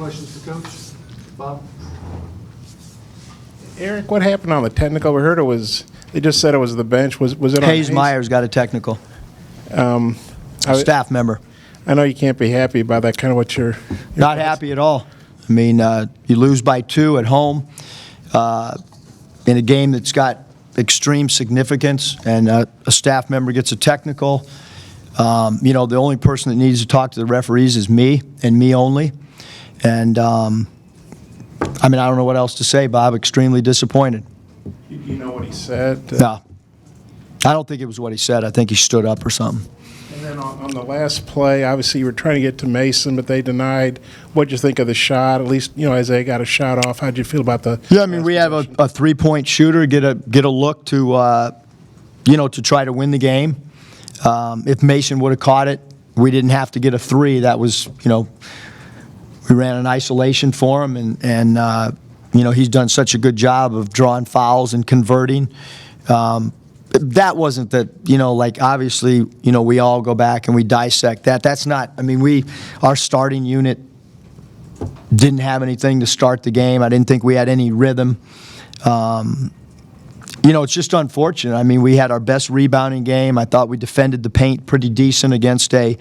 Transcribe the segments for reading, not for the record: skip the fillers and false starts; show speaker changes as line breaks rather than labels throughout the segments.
questions for Coach? Bob?
Eric, what happened on the technical? We heard it was, they just said it was the bench. Was it on
Hayes Myers got a technical. Staff member.
I know you can't be happy about that, kind of what you're
Not happy at all. I mean, you lose by 2 at home in a game that's got extreme significance, and a staff member gets a technical. You know, the only person that needs to talk to the referees is me, and me only. And, I mean, I don't know what else to say, Bob. Extremely disappointed.
You know what he said?
No. I don't think it was what he said. I think he stood up or something.
And then on the last play, obviously you were trying to get to Mason, but they denied. What'd you think of the shot? At least, you know, Isaiah got a shot off. How'd you feel about the?
Yeah, I mean, we have a three-point shooter, get a look to, you know, to try to win the game. If Mason would have caught it, we didn't have to get a 3. That was, you know, we ran an isolation for him, and you know, he's done such a good job of drawing fouls and converting. That wasn't that, you know, like obviously, you know, we all go back and we dissect that. That's not, I mean, our starting unit didn't have anything to start the game. I didn't think we had any rhythm. You know, it's just unfortunate. I mean, we had our best rebounding game. I thought we defended the paint pretty decent against a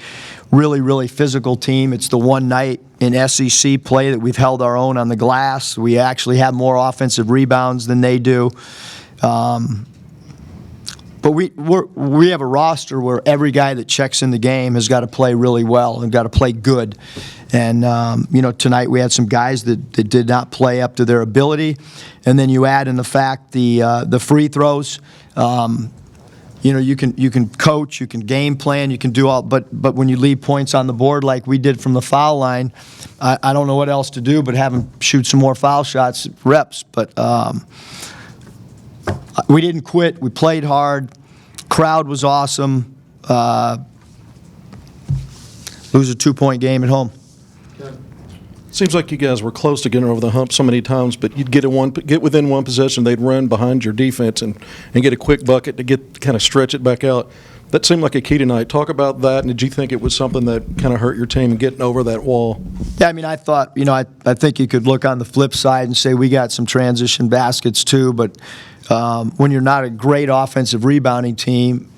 really, really physical team. It's the one night in SEC play that we've held our own on the glass. We actually have more offensive rebounds than they do. But we have a roster where every guy that checks in the game has got to play really well and got to play good. And, you know, tonight we had some guys that did not play up to their ability. And then you add in the fact the free throws. You know, you can coach, you can game plan, you can do all, but when you leave points on the board like we did from the foul line, I don't know what else to do but have them shoot some more foul shots, reps. But we didn't quit. We played hard. Crowd was awesome. Lose a 2-point game at home.
Seems like you guys were close to getting over the hump so many times, but you'd get within one possession, they'd run behind your defense and get a quick bucket to kind of stretch it back out. That seemed like a key tonight. Talk about that, and did you think it was something that kind of hurt your team getting over that wall?
Yeah, I mean, I thought, you know, I think you could look on the flip side and say we got some transition baskets too, but when you're not a great offensive rebounding team,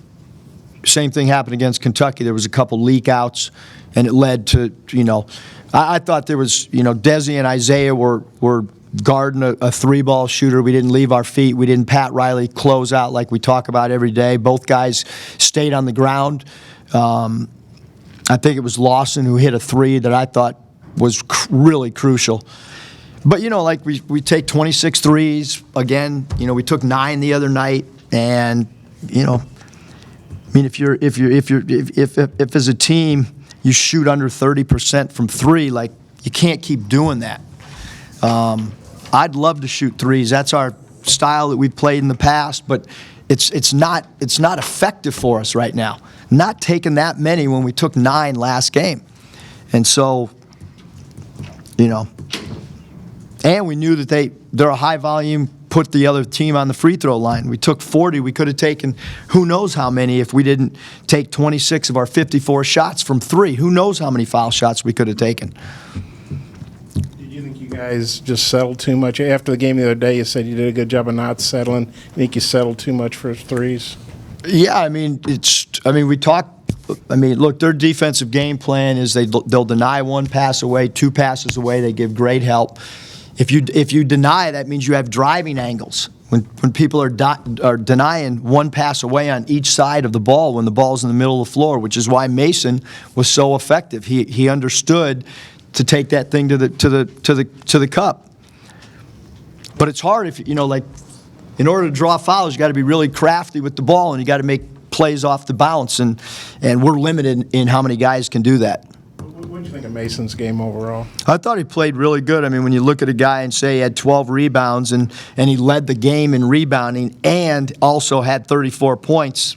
same thing happened against Kentucky. There was a couple leak outs, and it led to, you know, I thought there was, you know, Desi and Isaiah were guarding a 3-ball shooter. We didn't leave our feet. We didn't Pat Riley close out like we talk about every day. Both guys stayed on the ground. I think it was Lawson who hit a 3 that I thought was really crucial. But, you know, like we take 26 threes. Again, you know, we took 9 the other night. And, you know, I mean, if as a team you shoot under 30% from 3, like, you can't keep doing that. I'd love to shoot 3s. That's our style that we've played in the past, but it's not effective for us right now. Not taking that many when we took 9 last game. And so, you know, and we knew that they're a high volume, put the other team on the free throw line. We took 40. We could have taken who knows how many if we didn't take 26 of our 54 shots from 3. Who knows how many foul shots we could have taken.
Did you think you guys just settled too much? After the game the other day, you said you did a good job of not settling. You think you settled too much for 3s?
Yeah, I mean, we talked. I mean, look, their defensive game plan is they'll deny 1 pass away, 2 passes away. They give great help. If you deny, that means you have driving angles. When people are denying 1 pass away on each side of the ball when the ball's in the middle of the floor, which is why Mason was so effective. He understood to take that thing to the cup. But it's hard if you know, like, in order to draw fouls, you got to be really crafty with the ball, and you got to make plays off the bounce, and we're limited in how many guys can do that.
What did you think of Mason's game overall?
I thought he played really good. I mean, when you look at a guy and say he had 12 rebounds and he led the game in rebounding and also had 34 points,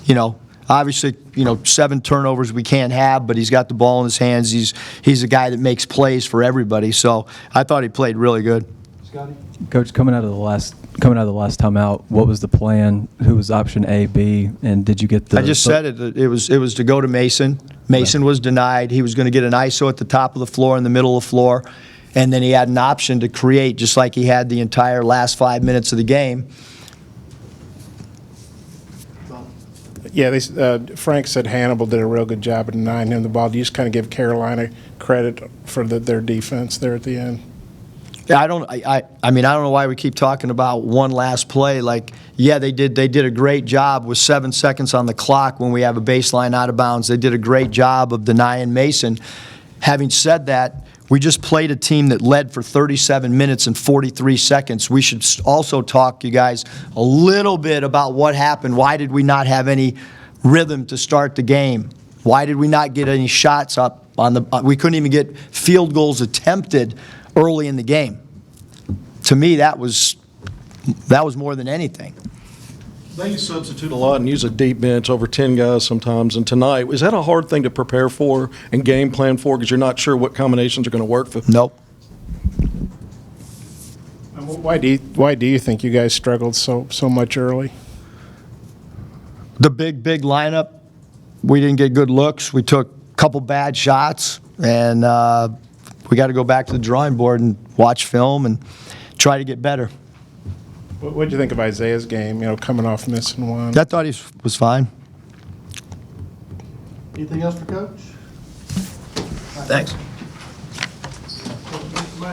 you know, obviously, you know, 7 turnovers we can't have, but he's got the ball in his hands. He's a guy that makes plays for everybody. So I thought he played really good.
Scotty?
Coach, coming out of the last timeout, what was the plan? Who was option A, B, and did you get the?
I just said it. It was to go to Mason. Mason was denied. He was going to get an ISO at the top of the floor, in the middle of the floor, and then he had an option to create, just like he had the entire last 5 minutes of the game.
Bob?
Yeah, Frank said Hannibal did a real good job of denying him the ball. Do you just kind of give Carolina credit for their defense there at the end?
Yeah, I mean, I don't know why we keep talking about one last play. Like, yeah, they did a great job with 7 seconds on the clock when we have a baseline out of bounds. They did a great job of denying Mason. Having said that, we just played a team that led for 37 minutes and 43 seconds. We should also talk, you guys, a little bit about what happened. Why did we not have any rhythm to start the game? Why did we not get any shots up on the? We couldn't even get field goals attempted early in the game. To me, that was more than anything.
They substitute a lot and use a deep bench over 10 guys sometimes. And tonight, is that a hard thing to prepare for and game plan for because you're not sure what combinations are going to work for?
Nope.
Why do you think you guys struggled so much early?
The big lineup, we didn't get good looks. We took a couple bad shots, and we got to go back to the drawing board and watch film and try to get better.
What did you think of Isaiah's game, coming off missing one?
I thought he was fine.
Anything else for Coach?
Thanks.